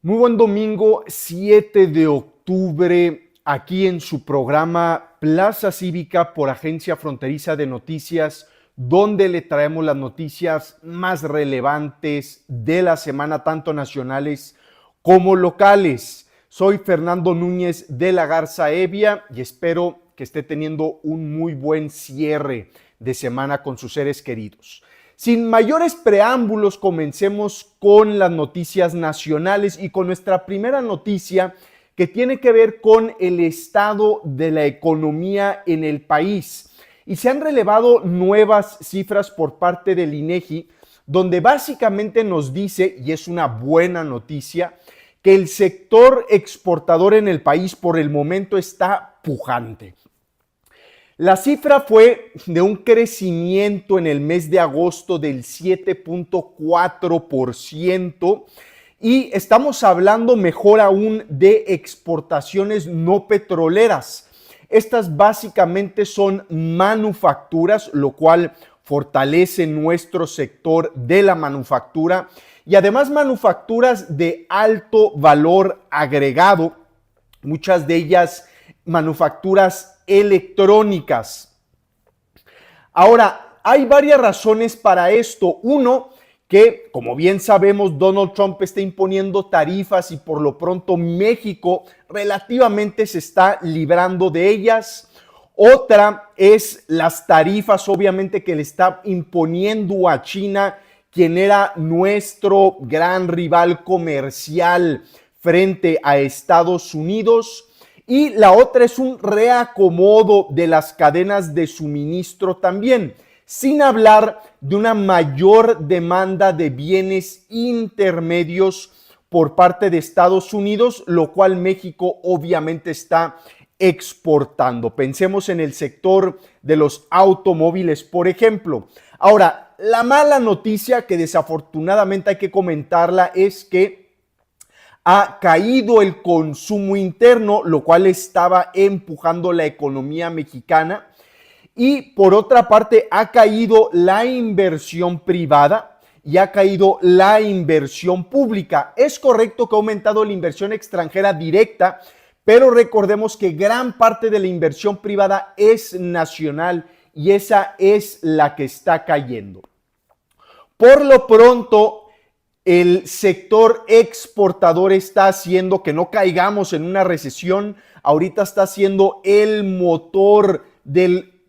Muy buen domingo, 7 de octubre, aquí en su programa Plaza Cívica por Agencia Fronteriza de Noticias, donde le traemos las noticias más relevantes de la semana, tanto nacionales como locales. Soy Fernando Núñez de la Garza Evia y espero que esté teniendo un muy buen cierre de semana con sus seres queridos. Sin mayores preámbulos, comencemos con las noticias nacionales y con nuestra primera noticia que tiene que ver con el estado de la economía en el país. Y se han relevado nuevas cifras por parte del INEGI, donde básicamente nos dice, y es una buena noticia, que el sector exportador en el país por el momento está pujante. La cifra fue de un crecimiento en el mes de agosto del 7.4% y estamos hablando mejor aún de exportaciones no petroleras. Estas básicamente son manufacturas, lo cual fortalece nuestro sector de la manufactura y además manufacturas de alto valor agregado, muchas de ellas manufacturas electrónicas. Ahora, hay varias razones para esto. Uno, que como bien sabemos, Donald Trump está imponiendo tarifas y por lo pronto México relativamente se está librando de ellas. Otra es las tarifas, obviamente, que le está imponiendo a China, quien era nuestro gran rival comercial frente a Estados Unidos. Y la otra es un reacomodo de las cadenas de suministro también, sin hablar de una mayor demanda de bienes intermedios por parte de Estados Unidos, lo cual México obviamente está exportando. Pensemos en el sector de los automóviles, por ejemplo. Ahora, la mala noticia, que desafortunadamente hay que comentarla, es que ha caído el consumo interno, lo cual estaba empujando la economía mexicana. Y por otra parte, ha caído la inversión privada y ha caído la inversión pública. Es correcto que ha aumentado la inversión extranjera directa, pero recordemos que gran parte de la inversión privada es nacional y esa es la que está cayendo. Por lo pronto, el sector exportador está haciendo que no caigamos en una recesión. Ahorita está siendo el motor del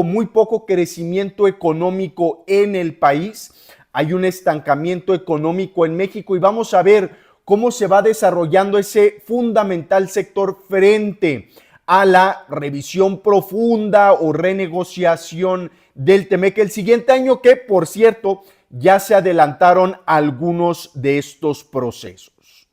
muy poco crecimiento económico en el país. Hay un estancamiento económico en México y vamos a ver cómo se va desarrollando ese fundamental sector frente a la revisión profunda o renegociación del TEMEC el siguiente año, que por cierto ya se adelantaron algunos de estos procesos.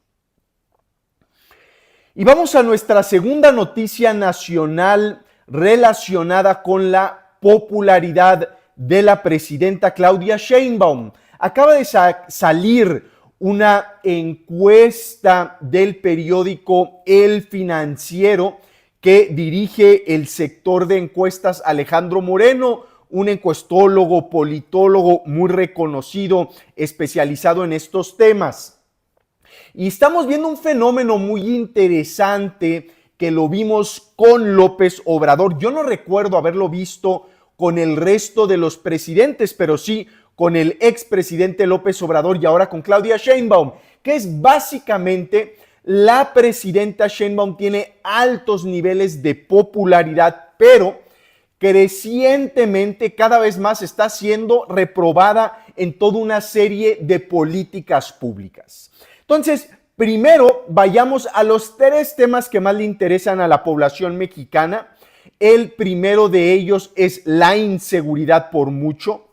Y vamos a nuestra segunda noticia nacional relacionada con la popularidad de la presidenta Claudia Sheinbaum. Acaba de salir una encuesta del periódico El Financiero que dirige el sector de encuestas Alejandro Moreno, un encuestólogo, politólogo muy reconocido, especializado en estos temas. Y estamos viendo un fenómeno muy interesante que lo vimos con López Obrador. Yo no recuerdo haberlo visto con el resto de los presidentes, pero sí con el expresidente López Obrador y ahora con Claudia Sheinbaum, que es básicamente la presidenta Sheinbaum tiene altos niveles de popularidad, pero crecientemente cada vez más está siendo reprobada en toda una serie de políticas públicas. Entonces, primero vayamos a los tres temas que más le interesan a la población mexicana. El primero de ellos es la inseguridad por mucho.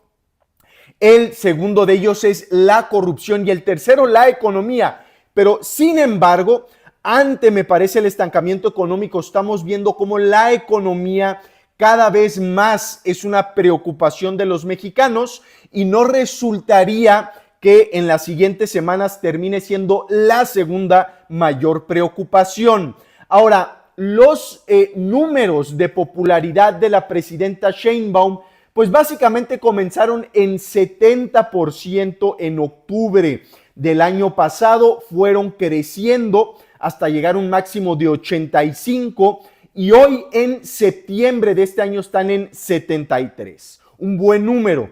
El segundo de ellos es la corrupción y el tercero la economía. Pero sin embargo, ante me parece el estancamiento económico, estamos viendo cómo la economía cada vez más es una preocupación de los mexicanos y no resultaría que en las siguientes semanas termine siendo la segunda mayor preocupación. Ahora, los números de popularidad de la presidenta Sheinbaum, pues básicamente comenzaron en 70% en octubre. del año pasado fueron creciendo hasta llegar a un máximo de 85 y hoy en septiembre de este año están en 73. Un buen número.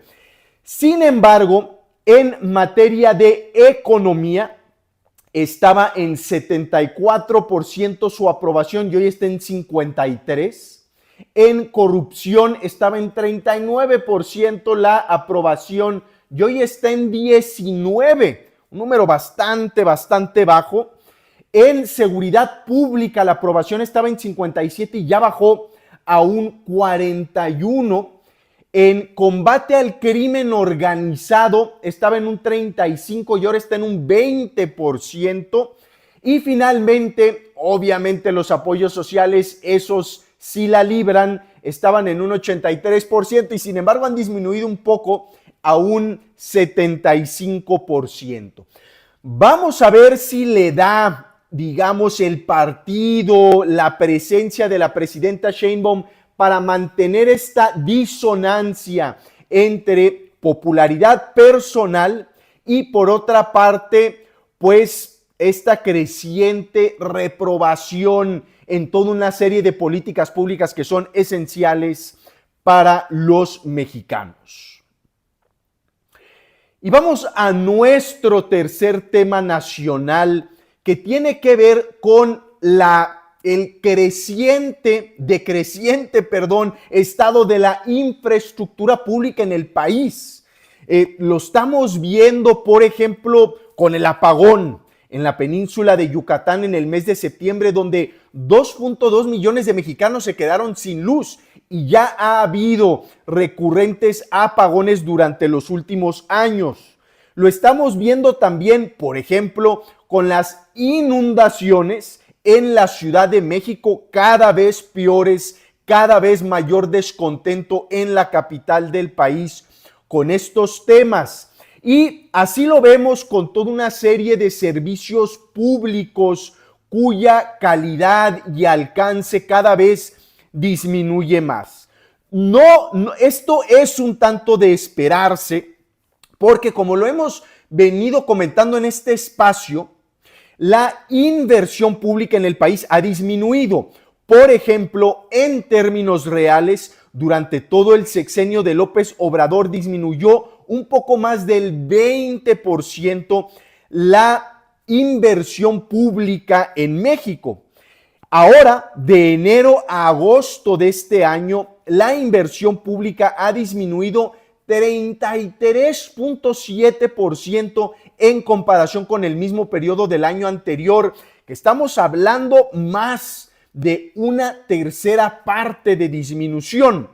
Sin embargo, en materia de economía, estaba en 74% su aprobación y hoy está en 53%. En corrupción estaba en 39% la aprobación y hoy está en 19%, un número bastante bajo. En seguridad pública la aprobación estaba en 57 y ya bajó a un 41. En combate al crimen organizado estaba en un 35 y ahora está en un 20%. Y finalmente, obviamente los apoyos sociales, esos sí la libran, estaban en un 83% y sin embargo han disminuido un poco a un 75%. Vamos a ver si le da, digamos, el partido, la presencia de la presidenta Sheinbaum para mantener esta disonancia entre popularidad personal y por otra parte, pues esta creciente reprobación en toda una serie de políticas públicas que son esenciales para los mexicanos. Y vamos a nuestro tercer tema nacional que tiene que ver con el decreciente estado de la infraestructura pública en el país. Lo estamos viendo, por ejemplo, con el apagón en la península de Yucatán en el mes de septiembre, donde 2.2 millones de mexicanos se quedaron sin luz y ya ha habido recurrentes apagones durante los últimos años. Lo estamos viendo también, por ejemplo, con las inundaciones en la Ciudad de México, cada vez peores, cada vez mayor descontento en la capital del país con estos temas. Y así lo vemos con toda una serie de servicios públicos cuya calidad y alcance cada vez disminuye más. Esto es un tanto de esperarse, porque como lo hemos venido comentando en este espacio, la inversión pública en el país ha disminuido. Por ejemplo, en términos reales, durante todo el sexenio de López Obrador disminuyó un poco más del 20% la inversión pública en México. Ahora, de enero a agosto de este año, la inversión pública ha disminuido 33.7% en comparación con el mismo periodo del año anterior, que estamos hablando más de una tercera parte de disminución.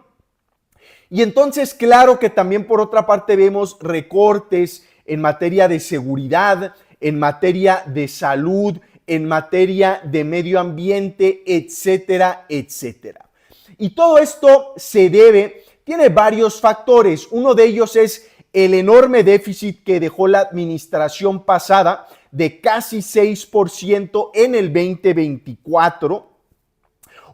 Y entonces, claro que también por otra parte vemos recortes en materia de seguridad, en materia de salud, en materia de medio ambiente, etcétera, etcétera. Y todo esto tiene varios factores. Uno de ellos es el enorme déficit que dejó la administración pasada de casi 6% en el 2024.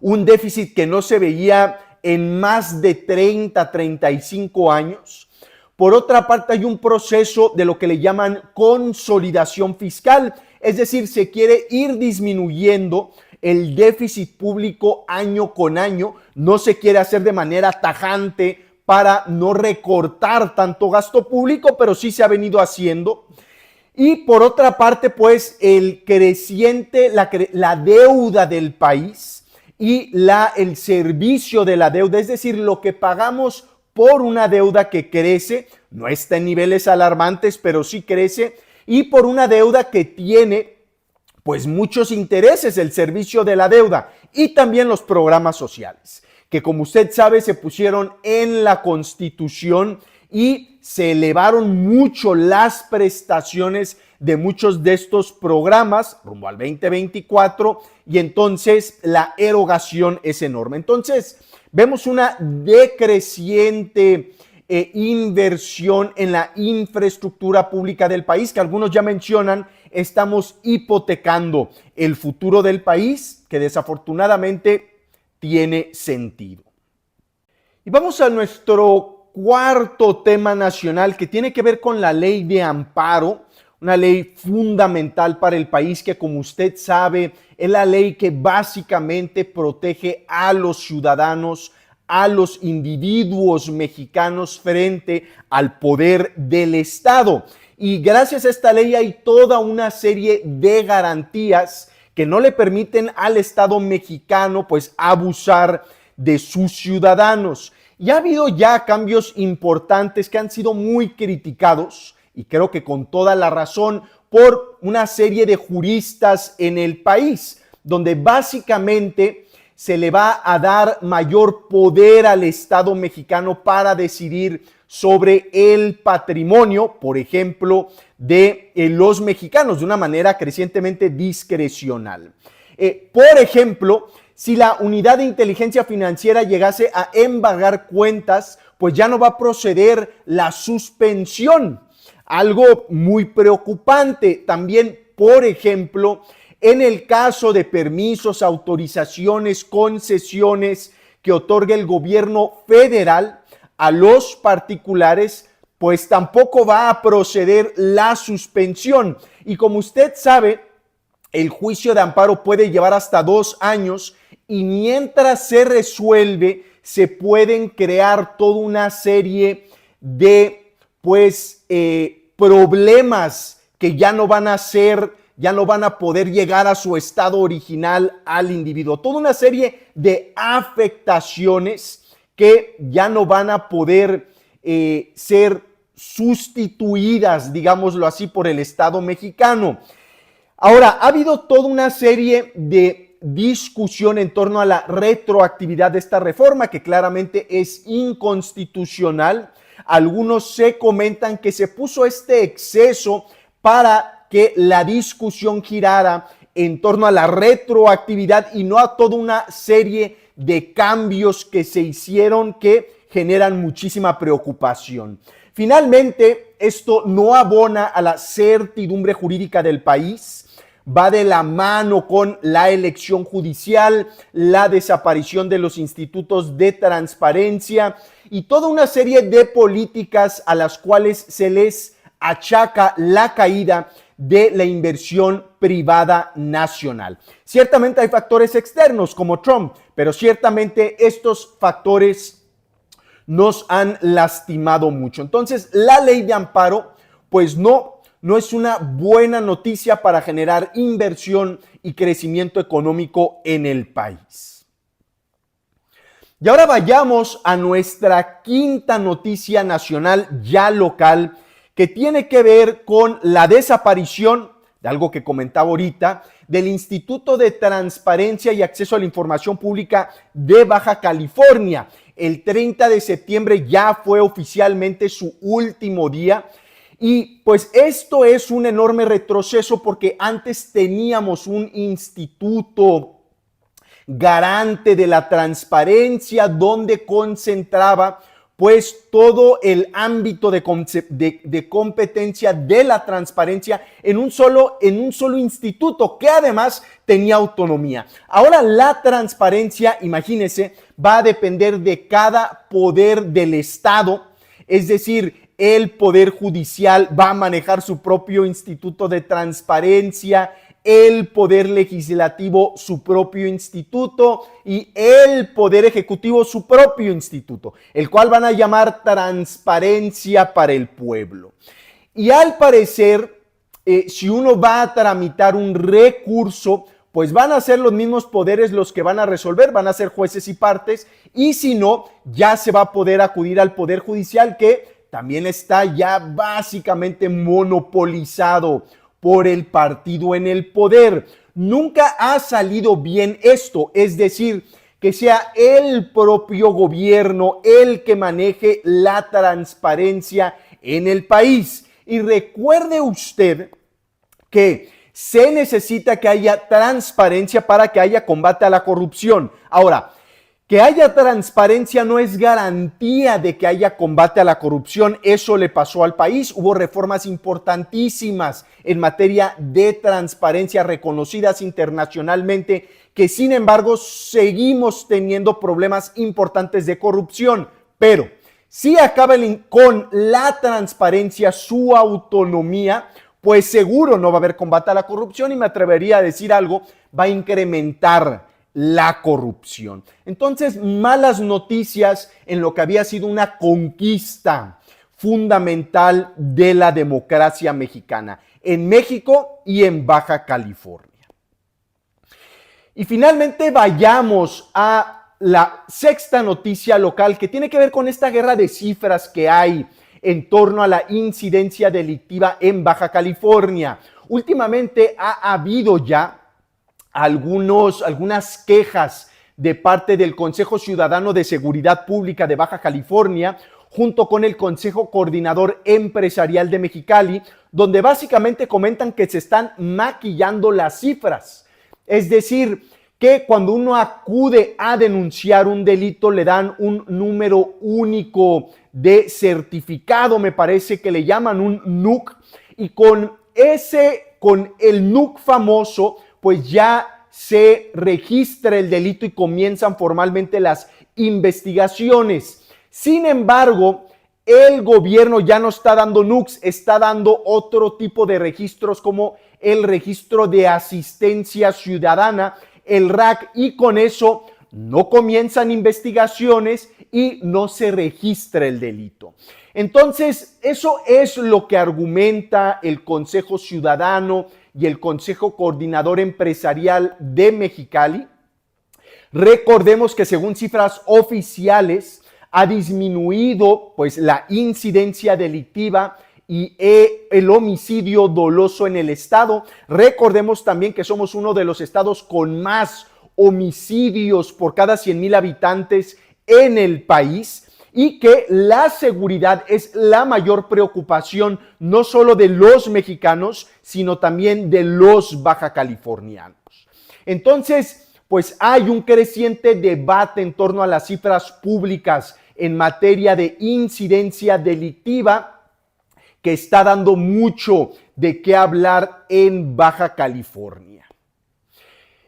Un déficit que no se veía en más de 35 años. Por otra parte, hay un proceso de lo que le llaman consolidación fiscal, es decir, se quiere ir disminuyendo el déficit público año con año, no se quiere hacer de manera tajante para no recortar tanto gasto público, pero sí se ha venido haciendo. Y por otra parte, pues el la deuda del país y el servicio de la deuda, es decir, lo que pagamos por una deuda que crece, no está en niveles alarmantes, pero sí crece, y por una deuda que tiene pues muchos intereses, el servicio de la deuda y también los programas sociales, que como usted sabe se pusieron en la Constitución y se elevaron mucho las prestaciones de muchos de estos programas rumbo al 2024 y entonces la erogación es enorme. Entonces vemos una decreciente inversión en la infraestructura pública del país, que algunos ya mencionan, estamos hipotecando el futuro del país, que desafortunadamente tiene sentido. Y vamos a nuestro cuarto tema nacional, que tiene que ver con la ley de amparo, una ley fundamental para el país que, como usted sabe, es la ley que básicamente protege a los ciudadanos, a los individuos mexicanos frente al poder del Estado. Y gracias a esta ley hay toda una serie de garantías que no le permiten al Estado mexicano pues abusar de sus ciudadanos. Y ha habido ya cambios importantes que han sido muy criticados, y creo que con toda la razón, por una serie de juristas en el país, donde básicamente se le va a dar mayor poder al Estado mexicano para decidir sobre el patrimonio, por ejemplo, de los mexicanos, de una manera crecientemente discrecional. Por ejemplo, si la unidad de inteligencia financiera llegase a embargar cuentas, pues ya no va a proceder la suspensión. Algo muy preocupante. También, por ejemplo, en el caso de permisos, autorizaciones, concesiones que otorgue el gobierno federal a los particulares, pues tampoco va a proceder la suspensión. Y como usted sabe, el juicio de amparo puede llevar hasta 2 años, y mientras se resuelve, se pueden crear toda una serie de problemas que ya no van a poder llegar a su estado original al individuo. Toda una serie de afectaciones que ya no van a poder ser sustituidas, digámoslo así, por el Estado mexicano. Ahora, ha habido toda una serie de discusión en torno a la retroactividad de esta reforma, que claramente es inconstitucional. Algunos se comentan que se puso este exceso para que la discusión girara en torno a la retroactividad y no a toda una serie de cambios que se hicieron que generan muchísima preocupación. Finalmente, esto no abona a la certidumbre jurídica del país, va de la mano con la elección judicial, la desaparición de los institutos de transparencia y toda una serie de políticas a las cuales se les achaca la caída de la inversión privada nacional. Ciertamente hay factores externos como Trump, pero ciertamente estos factores nos han lastimado mucho. Entonces, la ley de amparo, pues no es una buena noticia para generar inversión y crecimiento económico en el país. Y ahora vayamos a nuestra quinta noticia nacional ya local, que tiene que ver con la desaparición de algo que comentaba ahorita, del Instituto de Transparencia y Acceso a la Información Pública de Baja California. El 30 de septiembre ya fue oficialmente su último día. Y pues esto es un enorme retroceso porque antes teníamos un instituto garante de la transparencia donde concentraba pues todo el ámbito de competencia de la transparencia en un solo instituto que además tenía autonomía. Ahora la transparencia, imagínense, va a depender de cada poder del Estado, es decir, el Poder Judicial va a manejar su propio instituto de transparencia, el Poder Legislativo su propio instituto y el Poder Ejecutivo su propio instituto, el cual van a llamar Transparencia para el Pueblo. Y al parecer, si uno va a tramitar un recurso, pues van a ser los mismos poderes los que van a resolver, van a ser jueces y partes, y si no, ya se va a poder acudir al Poder Judicial, que también está ya básicamente monopolizado por el partido en el poder. Nunca ha salido bien esto, es decir, que sea el propio gobierno el que maneje la transparencia en el país. Y recuerde usted que se necesita que haya transparencia para que haya combate a la corrupción. Ahora, que haya transparencia no es garantía de que haya combate a la corrupción. Eso le pasó al país. Hubo reformas importantísimas en materia de transparencia reconocidas internacionalmente, que sin embargo seguimos teniendo problemas importantes de corrupción. Pero si acaba con la transparencia su autonomía, pues seguro no va a haber combate a la corrupción y me atrevería a decir algo, va a incrementar la corrupción. Entonces, malas noticias en lo que había sido una conquista fundamental de la democracia mexicana, en México y en Baja California. Y finalmente vayamos a la sexta noticia local que tiene que ver con esta guerra de cifras que hay en torno a la incidencia delictiva en Baja California. Últimamente ha habido ya algunas quejas de parte del Consejo Ciudadano de Seguridad Pública de Baja California, junto con el Consejo Coordinador Empresarial de Mexicali, donde básicamente comentan que se están maquillando las cifras. Es decir, que cuando uno acude a denunciar un delito le dan un número único de certificado, me parece que le llaman un NUC, y con el NUC famoso, pues ya se registra el delito y comienzan formalmente las investigaciones. Sin embargo, el gobierno ya no está dando NUCs, está dando otro tipo de registros como el registro de asistencia ciudadana, el RAC, y con eso no comienzan investigaciones y no se registra el delito. Entonces, eso es lo que argumenta el Consejo Ciudadano y el Consejo Coordinador Empresarial de Mexicali. Recordemos que según cifras oficiales ha disminuido pues la incidencia delictiva y el homicidio doloso en el estado. Recordemos también que somos uno de los estados con más homicidios por cada 100,000 habitantes en el país y que la seguridad es la mayor preocupación no solo de los mexicanos, sino también de los baja californianos. Entonces, pues hay un creciente debate en torno a las cifras públicas en materia de incidencia delictiva que está dando mucho de qué hablar en Baja California.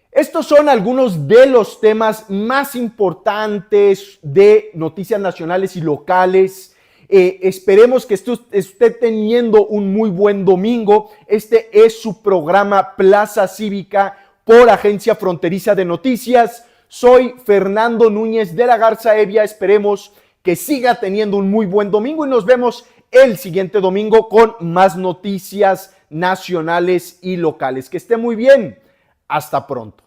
Estos son algunos de los temas más importantes de noticias nacionales y locales. Esperemos que esté teniendo un muy buen domingo. Este es su programa Plaza Cívica por Agencia Fronteriza de Noticias. Soy Fernando Núñez de la Garza Evia. Esperemos que siga teniendo un muy buen domingo y nos vemos el siguiente domingo con más noticias nacionales y locales. Que esté muy bien. Hasta pronto.